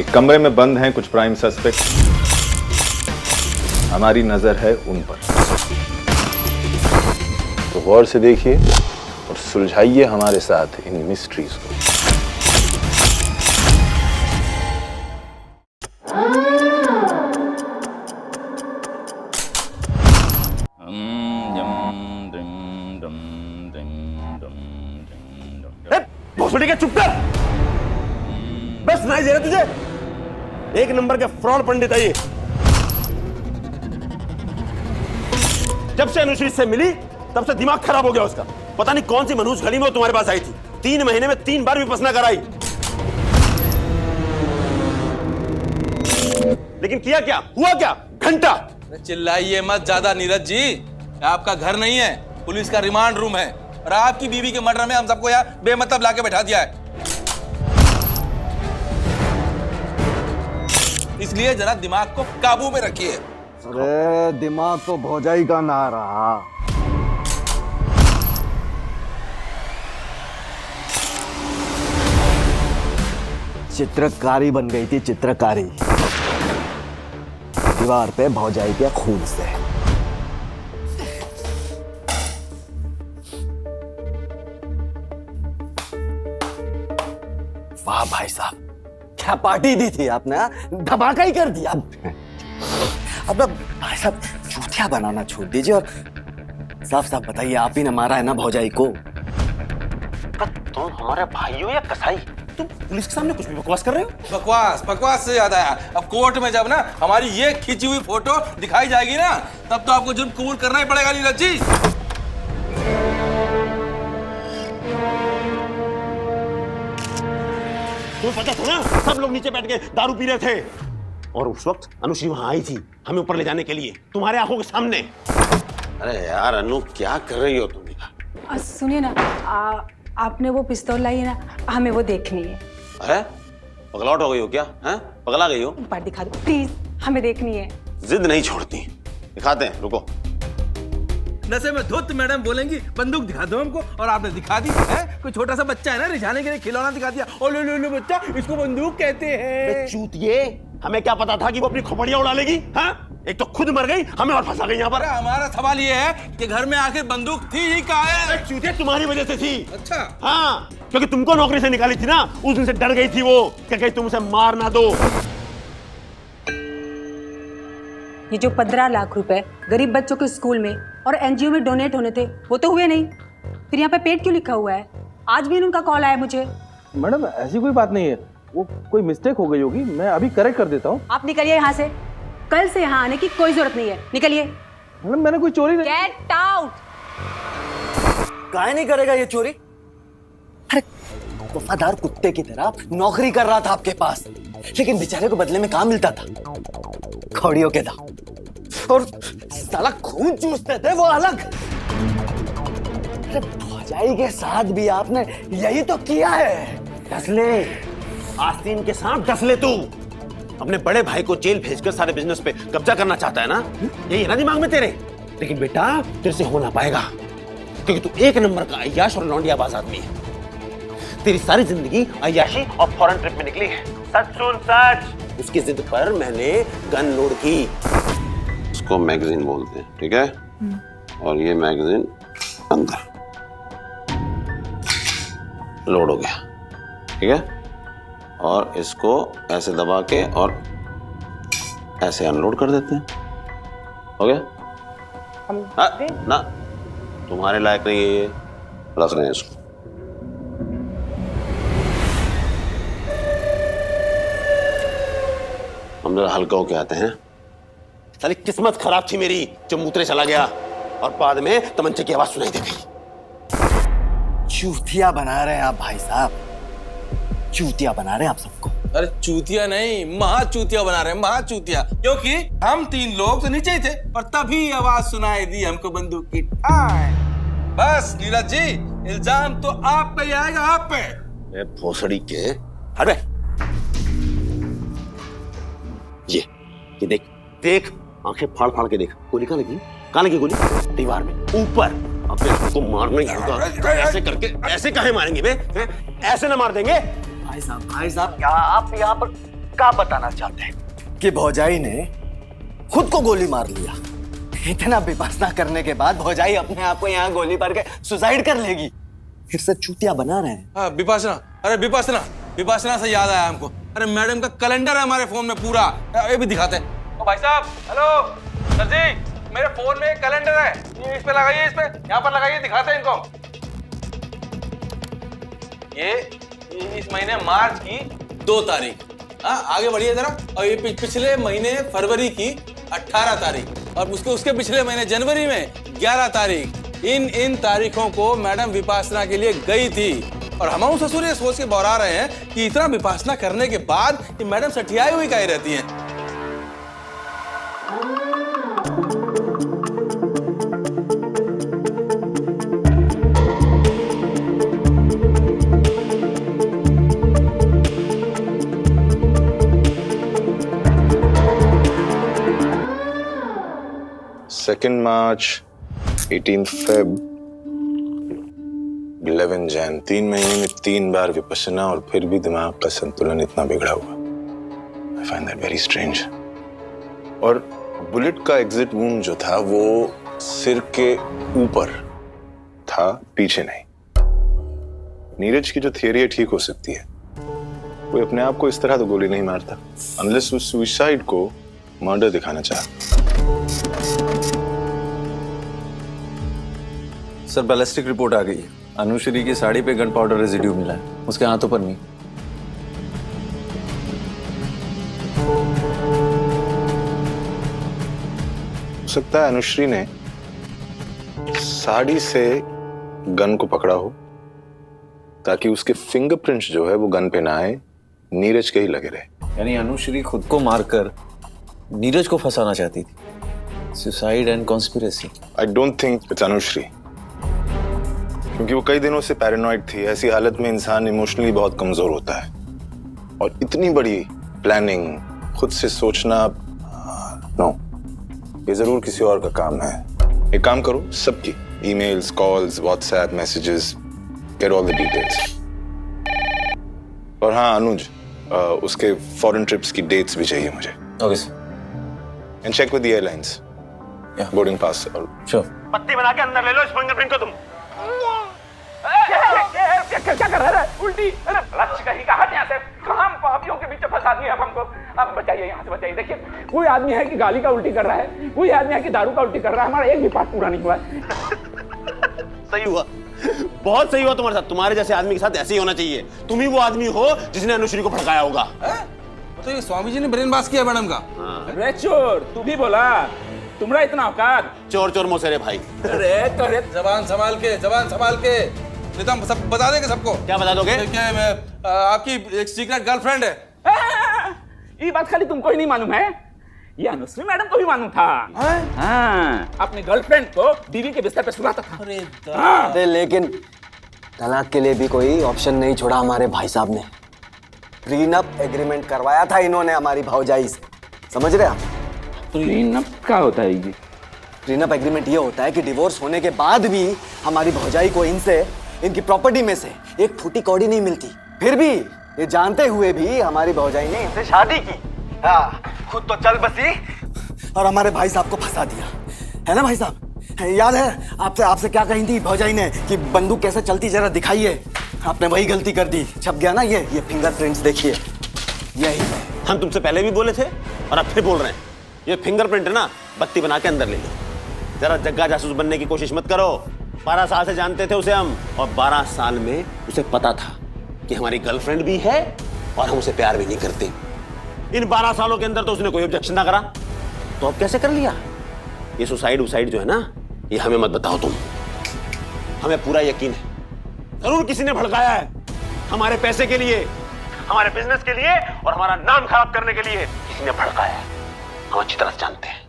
एक कमरे में बंद हैं कुछ प्राइम सस्पेक्ट। हमारी नजर है उन पर, तो गौर से देखिए और सुलझाइए हमारे साथ इन मिस्ट्रीज को। भोसड़ी के चुप कर, बस सुनाई दे रहा तुझे? एक नंबर के फ्रॉड पंडित है ये। जब से अनुश्री से मिली तब से दिमाग खराब हो गया उसका। पता नहीं कौन सी मनहूस गली में वो तुम्हारे पास आई थी। 3 महीने में 3 बार विपस्सना कराई, लेकिन किया क्या, हुआ क्या? घंटा। चिल्लाइए मत ज्यादा नीरज जी, आपका घर नहीं है, पुलिस का रिमांड रूम है और आपकी बीवी के मर्डर में हम सबको यहाँ बेमतलब लाके बैठा दिया है। इसलिए जरा दिमाग को काबू में रखिए। अरे दिमाग तो भौजाई का ना रहा। चित्रकारी बन गई थी, चित्रकारी दीवार पे भौजाई के खून से। वाह भाई साहब, क्या पार्टी दी थी आपने, धमाका ही कर दिया। अब भाई साहब चूतिया बनाना छोड़ दीजिए और साफ साफ बताइए, आप ही ने मारा है ना भौजाई को? तुम हमारे भाई हो या कसाई? तुम पुलिस के सामने कुछ भी बकवास कर रहे हो? बकवास से याद आया, अब कोर्ट में जब ना हमारी ये खींची हुई फोटो दिखाई जाएगी ना, तब तो आपको जुर्म कबूल करना ही पड़ेगा नीरज जी। तुम्हें पता था ना, सब लोग नीचे बैठ के दारू पी रहे थे और उस वक्त अनुश्री वहां आई थी हमें ऊपर ले जाने के लिए, तुम्हारे आंखों के सामने। अरे यार अनु, क्या कर रही हो तुम? सुनिए ना, आपने वो पिस्तौल लाई है ना, हमें वो देखनी है। अरे पगलाउट हो गई हो क्या? हैं? पगला गई हो? एक बार दिखा दो प्लीज, हमें देखनी है। जिद नहीं छोड़ती, दिखाते हैं, रुको। नशे में धुत मैडम बोलेंगी बंदूक दिखा दो हमको, और आपने दिखा दी है। कोई छोटा सा बच्चा है ना, रिझाने के लिए खिलौना दिखा दिया, और लो बच्चा, इसको बंदूक कहते हैं। चूतिए, हमें क्या पता था कि वो अपनी खोपड़ियां उड़ा लेगी? हाँ? एक तो खुद मर गई, हमें और फंसा गई यहाँ पर। हमारा सवाल ये है कि घर में आखिर बंदूक थी ही कहाँ है? चूतिए, तुम्हारी वजह से थी। अच्छा। हाँ, क्योंकि तुमको नौकरी से निकाली थी ना, उस दिन से डर गई थी वो कि कहीं तुम उसे मार ना दो। ये जो 15 लाख रुपए गरीब बच्चों के स्कूल में और एनजीओ में डोनेट होने थे, वो तो हुए नहीं। फिर यहाँ पे पेड क्यों लिखा हुआ है? आज भी उनका कॉल आया मुझे। मैडम ऐसी कोई बात नहीं है, वो कोई मिस्टेक हो गई होगी, मैं अभी करेक्ट कर देता हूँ। आप निकलिए यहाँ से, कल से यहाँ आने की कोई जरूरत नहीं है, निकलिए। मैडम मैंने कोई चोरी नहीं। Get out. काहे नहीं करेगा ये चोरी? अरे वफादार कुत्ते की तरह नौकरी कर रहा था आपके पास, लेकिन बेचारे को बदले में काम मिलता था, खौड़ियों के दाम, और साला खून चूसते थे वो अलग। अरे भौजाई के साथ भी आपने यही तो किया है। डसले, आस्तीन के साथ डसले। तू अपने बड़े भाई को जेल भेजकर सारे बिजनेस पे कब्जा करना चाहता है ना? यही है ना दिमाग में तेरे? लेकिन बेटा तेरे से हो ना पाएगा, क्योंकि तू एक नंबर का अय्याश और लौंडियाबाज आदमी है। तेरी सारी जिंदगी अय्याशी और फॉरेन ट्रिप में निकली है। सच सुन सच, उसकी जिद पर मैंने गन लोड की। इसको मैगजीन बोलते हैं, ठीक है? और ये मैगजीन अंदर लोड हो गया, ठीक है? और इसको ऐसे दबा के और ऐसे अनलोड कर देते हैं। हो गया? ना, तुम्हारे लायक नहीं है ये, रख रहे हैं इसको। हम लोग हल्का होके आते हैं। सारी किस्मत खराब थी मेरी, जो मूत्रे चला गया और बाद में तमंचे की आवाज सुनाई दे गई। चूतिया बना रहे हैं आप भाई साहब, चूतिया बना रहे हैं आप सबको। अरे चूतिया नहीं, महाचूतिया बना रहे हैं, महाचूतिया। क्योंकि हम 3 लोग तो नीचे ही थे, पर तभी आवाज सुनाई दी हमको बंदूक की। बस नीरज जी, इल्जाम तो आप पे ही आएगा, आप पे। भोसड़ी के, हट बे। ये देख देख, आंखें फाड़ फाड़ के देख। गोली कहाँ लगी? कहाँ लगी गोली? दीवार में, ऊपर। अबे हमको मारना ही होगा। ऐसे करके, ऐसे काहे मारेंगे बे? ऐसे ना मार देंगे? भाई साहब क्या आप यहाँ पर क्या बताना चाहते हैं कि भौजाई ने खुद को गोली मार लिया? इतना विपसना करने के बाद भौजाई अपने आप को यहाँ गोली मार के सुसाइड कर लेगी? फिर से चूतिया बना रहे हैं। हाँ विपासना, अरे विपासना, विपासना से याद आया हमको, अरे मैडम का कैलेंडर है हमारे फोन में पूरा, ये भी दिखाते हैं। ओ भाई साहब, हेलो सर जी, मेरे फोन में एक कैलेंडर है, ये इस पे लगाइए, इस पे यहाँ पर लगाइए, दिखाते हैं इनको। ये इस महीने मार्च की 2 तारीख, हाँ आगे बढ़िए जरा, और ये पिछले महीने फरवरी की 18 तारीख, और उसके पिछले महीने जनवरी में 11 तारीख। इन तारीखों को मैडम विपासना के लिए गई थी, और हम ससुर ये सोच के बौरा रहे हैं कि इतना विपासना करने के बाद ये मैडम सठियाई हुई काहे रहती हैं। Second March, 18 Feb, 11 Jan, 3 महीने में 3 बार विपश्यना, और फिर भी दिमाग का संतुलन इतना बिगड़ा हुआ। I find that very strange. और बुलेट का एग्जिट वूंड जो था वो सिर के ऊपर था, पीछे नहीं। नीरज की जो थियरी है ठीक हो सकती है, कोई अपने आप को इस तरह तो गोली नहीं मारता, अनलेस वो सुसाइड को मर्डर दिखाना चाहता। सर बैलिस्टिक रिपोर्ट आ गई है, अनुश्री की साड़ी पे गन पाउडर रेजिड्यू मिला है, उसके हाथों पर नहीं। हो सकता है अनुश्री ने साड़ी से गन को पकड़ा हो ताकि उसके फिंगरप्रिंट्स जो है वो गन पे ना आए, नीरज के ही लगे रहे। यानी अनुश्री खुद को मारकर नीरज को फंसाना चाहती थी। Suicide and conspiracy. I don't think it's Anushree, क्योंकि वो कई दिनों से पैरानॉइड थी। ऐसी हालत में इंसान इमोशनली बहुत कमजोर होता है, और इतनी बड़ी प्लानिंग खुद से सोचना, नो, ये जरूर किसी और का काम है। एक काम करो, सबकी emails, calls, WhatsApp messages, get all the details. और हाँ अनुज, उसके फॉरेन ट्रिप्स की डेट्स भी चाहिए मुझे। Okay sir. And check with the airlines, boarding pass और श्योर। पत्ती बना के अंदर ले लो इस फिंगरप्रिंट को तुम। क्या कर रहा है? उल्टी, अरे लक्ष्य कहीं का हट यहाँ से, कहाँ पापियों के बीच फंसा दिया अब हमको। अब बचाइए यहाँ से, बचाइए। देखिए कोई आदमी है कि गाली का उल्टी कर रहा है, कोई आदमी है कि दारू का उल्टी कर रहा है, हमारा एक भी पाठ पूरा नहीं हुआ है। सही हुआ, बहुत सही हुआ तुम्हारे साथ। तुम्हारे जैसे आदमी के साथ ऐसे ही होना चाहिए। तुम ही वो आदमी हो जिसने अनुश्री को भड़काया होगा। तो ये स्वामी जी ने ब्रेन वॉश किया मैडम का। अरे चोर, तू भी बोला, तुम्हारा इतना औकात। चोर चोर मोसेरे भाई। अरे तो अरे जबान संभाल के, जबान संभाल के, नहीं तो हम सब बता देंगे सबको। क्या बता दोगे? आपकी एक सीक्रेट गर्लफ्रेंड है। ये बात खाली तुमको ही नहीं मालूम है, ये अनुश्री मैडम को भी मालूम था। हाँ, अपनी गर्लफ्रेंड को बीवी के बिस्तर पे सुलाता था। अरे लेकिन तलाक के लिए भी कोई ऑप्शन नहीं छोड़ा हमारे भाई साहब ने। प्रीनअप एग्रीमेंट करवाया था इन्होंने हमारी भौजाई से, समझ रहे आप? प्रीनअप क्या होता है ये? प्रीनअप एग्रीमेंट ये होता है कि डिवोर्स होने के बाद भी हमारी भौजाई को इनसे, इनकी प्रॉपर्टी में से एक फूटी कौड़ी नहीं मिलती। फिर भी ये जानते हुए भी हमारी भौजाई ने इनसे शादी की। हाँ, खुद तो चल बसी और हमारे भाई साहब को फंसा दिया, है ना भाई साहब? याद है आपसे क्या कही थी भौजाई ने कि बंदूक कैसे चलती जरा दिखाइए? आपने वही गलती कर दी, छप गया ना ये फिंगरप्रिंट्स देखिए, यही है। हम तुमसे पहले भी बोले थे और अब फिर बोल रहे हैं, ये फिंगरप्रिंट है ना, बत्ती बना के अंदर ले लो। जरा जग्गा जासूस बनने की कोशिश मत करो। 12 साल से जानते थे उसे हम, और 12 साल में उसे पता था कि हमारी गर्लफ्रेंड भी है और हम उसे प्यार भी नहीं करते। इन 12 सालों के अंदर तो उसने कोई ऑब्जेक्शन ना करा, तो अब कैसे कर लिया? ये सुसाइड जो है ना, ये हमें मत बताओ तुम। हमें पूरा यकीन है जरूर किसी ने भड़काया है, हमारे पैसे के लिए, हमारे बिजनेस के लिए और हमारा नाम खराब करने के लिए किसी ने भड़काया है। हम अच्छी तरह से जानते हैं।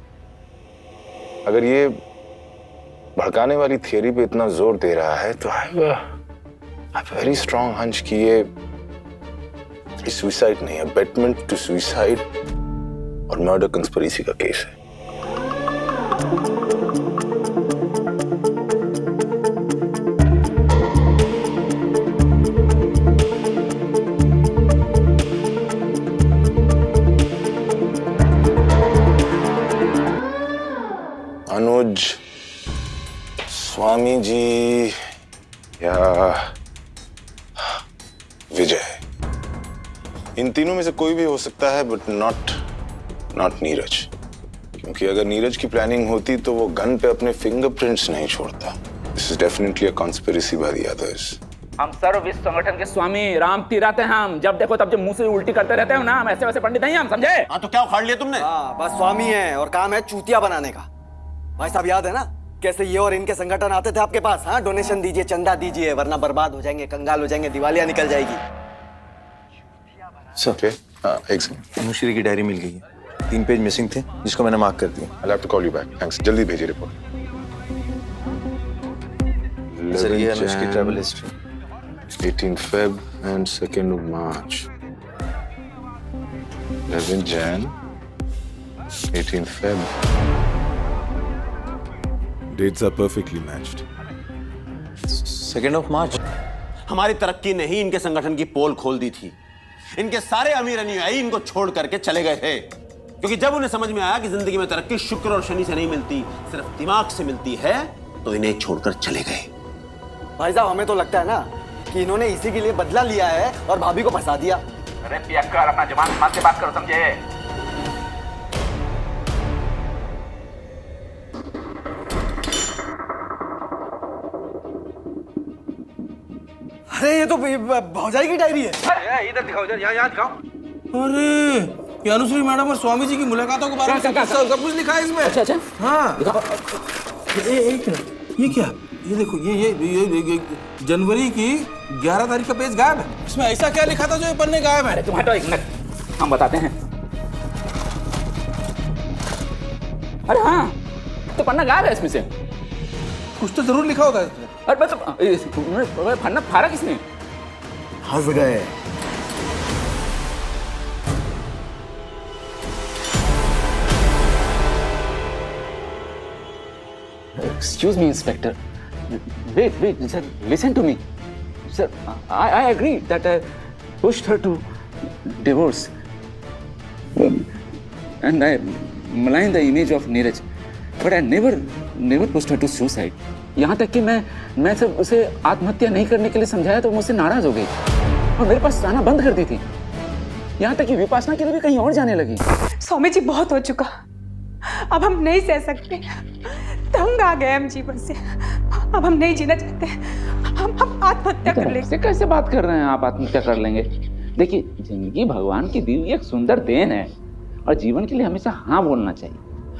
अगर ये भड़काने वाली थियरी पे इतना जोर दे रहा है तो आई वेरी स्ट्रॉन्ग हंच कि ये सुसाइड नहीं है, अबेटमेंट टू सुसाइड और मर्डर कंस्पिरेसी का केस है। स्वामी जी या विजय, इन तीनों में से कोई भी हो सकता है, बट नॉट नीरज। क्योंकि अगर नीरज की प्लानिंग होती तो वो गन पे अपने फिंगरप्रिंट्स नहीं छोड़ता। This is definitely a conspiracy by the others. हम सर्व विश्व संगठन के स्वामी राम तीरथ हैं। हम जब देखो तब जब मुंह से उल्टी करते रहते हो ना, हम ऐसे वैसे पंडित नहीं हैं, हम समझे? हाँ तो क्या उखाड़ लिया तुमने? हाँ, बस स्वामी है और काम है चूतिया बनाने का। भाई साहब याद है ना कैसे ये और इनके संगठन आते थे आपके पास? हाँ, डोनेशन दीजिए, चंदा दीजिए, वरना बर्बाद हो जाएंगे, कंगाल हो जाएंगे, दिवालियां निकल जाएगी। सर ओके, एक सेकंड। अनुश्री की डायरी मिल गई है, 3 पेज मिसिंग थे जिसको मैंने मार्क कर दिया। I'll have to call you back. Thanks. जल्दी भेजिए रिपोर्ट। सर ये अनुश्री की travel history. 18th Feb and 2nd of March. 11th Jan, 18th Feb. Dates are perfectly matched. 2nd of March। हमारी तरक्की ने ही इनके संगठन की पोल खोल दी थी। इनके सारे अमीर अनुयायी इनको छोड़ करके चले गए थे, क्योंकि जब उन्हें समझ में आया कि जिंदगी में तरक्की शुक्र और शनि से नहीं मिलती, सिर्फ दिमाग से मिलती है, तो इन्हें छोड़कर चले गए। भाई साहब हमें तो लगता है ना कि इन्होंने इसी के लिए बदला लिया है और भाभी को फंसा दिया। अरे पियक्कर, अपना जबान संभाल के बात करो, समझे? अरे ये तो भौजाई की डायरी है। इधर दिखाओ, इधर यहाँ दिखाओ। अरे ये अनुश्री मैडम और स्वामी जी की मुलाकातों के बारे में सब कुछ लिखा है इसमें। अच्छा अच्छा, हाँ। एक मिनट, ये क्या? ये देखो, ये जनवरी की 11 तारीख का पेज गायब है। इसमें ऐसा क्या लिखा था जो ये पन्ने गायब है? तुम हटो एक मिनट, हम बताते हैं। अरे हाँ, तो पन्ना गायब है इसमें से। कुछ तो जरूर लिखा होगा इसमें। अरे मतलब पन्ना फाड़ा किसने? हंस गए। Excuse me, Inspector. Wait, sir. Listen to me, sir. I agree that I pushed her to divorce, and I maligned the image of Neeraj, but I never pushed her to suicide. यहाँ तक कि मैं सब उसे आत्महत्या नहीं करने के लिए समझाया तो मुझसे नाराज हो गई और मेरे पास आना बंद कर दी थी। यहाँ तक कि विपासना के लिए भी कहीं और जाने लगी। स्वामी जी बहुत हो चुका, अब हम नहीं सह सकते, तंग आ गए हम जीवन से, अब हम नहीं जीना चाहते, हम आत्महत्या कर लेंगे। कैसे बात कर रहे हैं आप? आत्महत्या कर लेंगे? देखिए, जिंदगी भगवान की दी हुई एक सुंदर देन है और जीवन के लिए हमेशा हाँ बोलना चाहिए।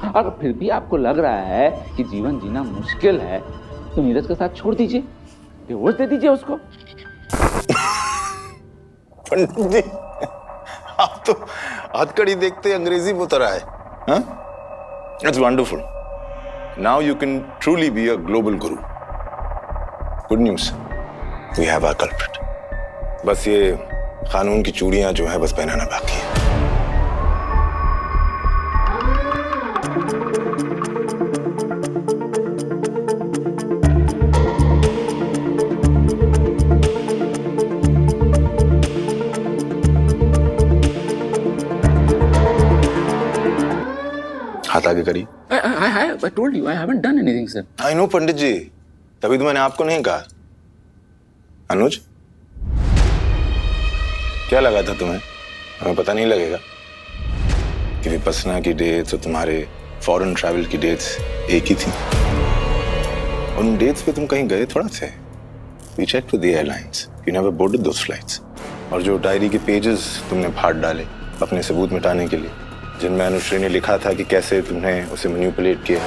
और फिर भी आपको लग रहा है कि जीवन जीना मुश्किल है तो नीरज के साथ छोड़ दीजिए, डिवोर्स दे दीजिए उसको। पंडित जी, आप तो हथकड़ी देखते अंग्रेजी में उतर आए। हाँ? It's wonderful. Now you can truly be a global guru. Good news. We have our culprit. बस ये कानून की चूड़ियां जो है बस पहनाना बाकी है। हाथ आगे करिए। I told you I haven't done anything, sir. I know पंडित जी, तभी तो मैंने आपको नहीं कहा। अनुज, क्या लगा था तुम्हें? हमें पता नहीं लगेगा कि विपसना की डेट्स और तुम्हारे फॉरेन ट्रैवल की डेट्स एक ही थी। उन डेट्स पे तुम कहीं गए थोड़ा थे। We checked with the airlines. You never boarded those flights. और जो डायरी के पेजेस तुमने फाड़ डाले अपने सबूत मिटाने के लिए, जिनमें अनुश्री ने लिखा था कि कैसे तुमने उसे मैनिपुलेट किया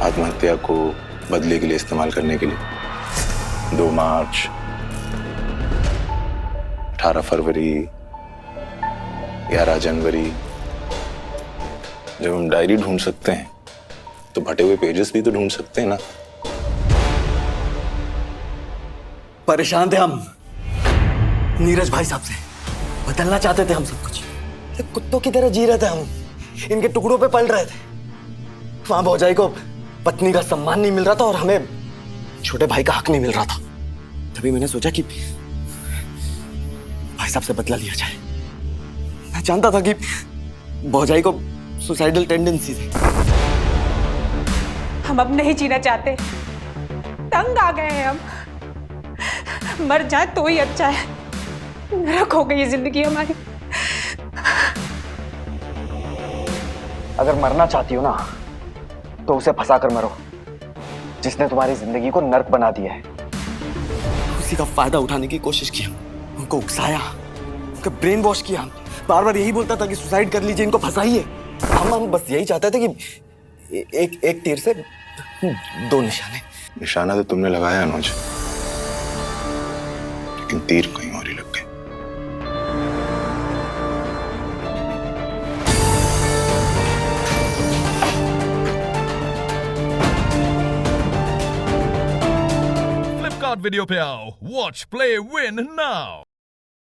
आत्महत्या को बदले के लिए इस्तेमाल करने के लिए। 2 मार्च, 18 फरवरी, 11 जनवरी। जब हम डायरी ढूंढ सकते हैं तो फटे हुए पेजेस भी तो ढूंढ सकते हैं ना। परेशान थे हम नीरज भाई साहब से, बदलना चाहते थे हम सब कुछ, कुत्तों की तरह जी रहे थे हम, इनके टुकड़ों पे पल रहे थे। वहां भौजाई को पत्नी का सम्मान नहीं मिल रहा था और हमें छोटे भाई का हक नहीं मिल रहा था। तभी मैंने सोचा कि भाई साहब से बदला लिया जाए। मैं जानता था कि भौजाई को सुसाइडल टेंडेंसी थी। हम अब नहीं जीना चाहते, तंग आ गए हैं हम। मर जाए तो ही अच्छा है, नरक हो गई ये जिंदगी हमारी। अगर मरना चाहती हो ना तो उसे फंसा कर मरो जिसने तुम्हारी जिंदगी को नर्क बना दिया है। उसी का फायदा उठाने की कोशिश की, उनको उकसाया, उनका ब्रेन वॉश किया। बार बार यही बोलता था कि सुसाइड कर लीजिए, इनको फंसाइए। हम बस यही चाहते थे कि एक तीर से दो निशाने। निशाना तो तुमने लगाया अनुज, लेकिन तीर कहीं और ही लग गए। Flipkart Video पे आओ, वॉच प्ले विन नाउ।